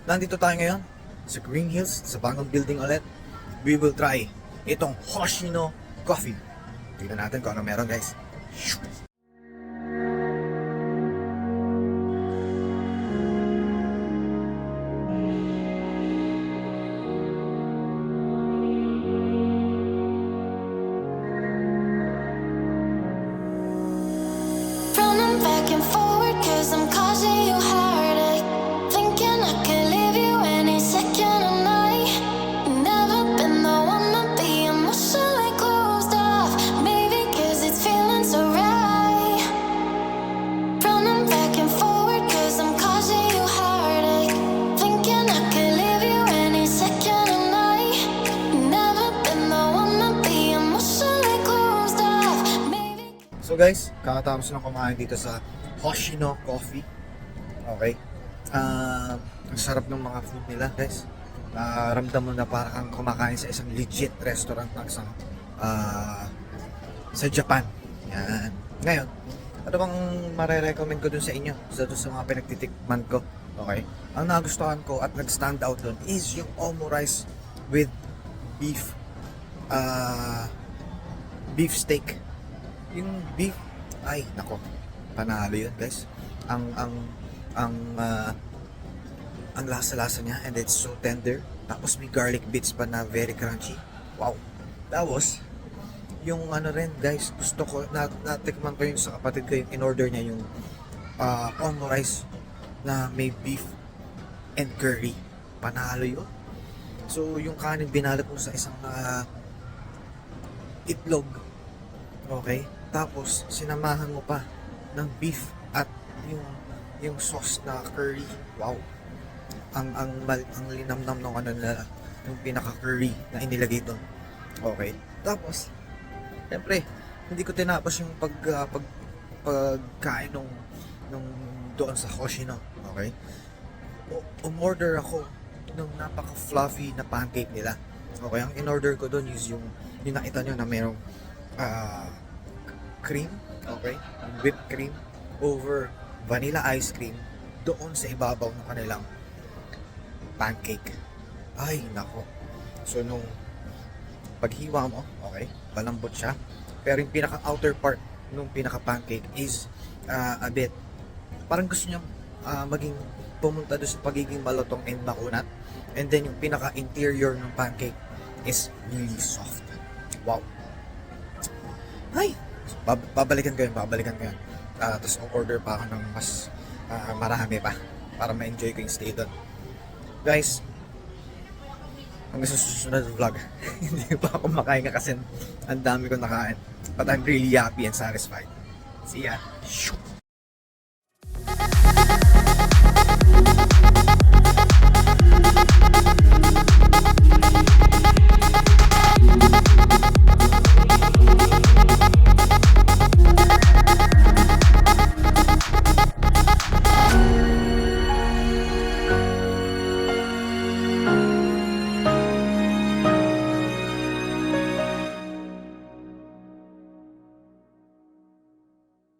nandito tayo ngayon sa Green Hills, sa bagong building ulit. We will try itong Hoshino Coffee. Tignan natin kung ano meron, guys. Running back and forward cause I'm causing you heartache. Thinking I could leave you any second of night. Never been the one to be emotionally closed off. Maybe cause it's feeling so right. Running back and forward cause I'm causing you heartache. Thinking I could leave you any second of night. Never been the one to be emotionally closed off. Maybe. So guys, kakatapos lang kumain dito sa Hoshino Coffee. Okay. Ang sarap ng mga food nila, guys. Ramdam mo na parang kang kumakain sa isang legit restaurant ng isang sa Japan. Yan. Ngayon, ano bang marerecommend ko dun sa inyo? Dun sa mga pinagtitikman ko. Okay. Ang nagustuhan ko at nag-stand out dun is yung omurice with beef beef steak. Yung beef, ay nako, panalo yun, guys. Ang lasa-lasa niya, and it's so tender. Tapos may garlic bits pa na very crunchy. Wow. Tapos yung ano rin, guys, gusto ko natikman ko yun sa kapatid ko, yung in-order niya yung omurice na may beef and curry. Panalo yun. So yung kanin binalot mo sa isang itlog. Okay? Tapos sinamahan mo pa ng beef at yung sauce na curry. Wow. Ang linamnam ng ano nila, yung pinaka-curry na inilagay doon. Okay. Tapos siyempre, hindi ko tinapos yung pagkain nung doon sa Hoshino. Okay? Umorder ako ng napaka-fluffy na pancake nila. Okay, ang in-order ko doon is yung nakita nyo na merong cream, okay, whipped cream over vanilla ice cream doon sa ibabaw ng kanilang pancake. Ay, nako. So, nung paghiwa mo, okay, malambot siya. Pero yung pinaka-outer part nung pinaka-pancake is a bit, parang gusto niya maging pumunta doon sa pagiging malutong and makunat. And then yung pinaka-interior ng pancake is really soft. Wow. Ay, babalikan ko yun. Tapos order pa ako ng mas marami pa para ma-enjoy ko yung stay doon. Guys, hanggang sa susunod vlog, hindi pa ako makain kasi ang dami ko nakain. But I'm really happy and satisfied. See ya.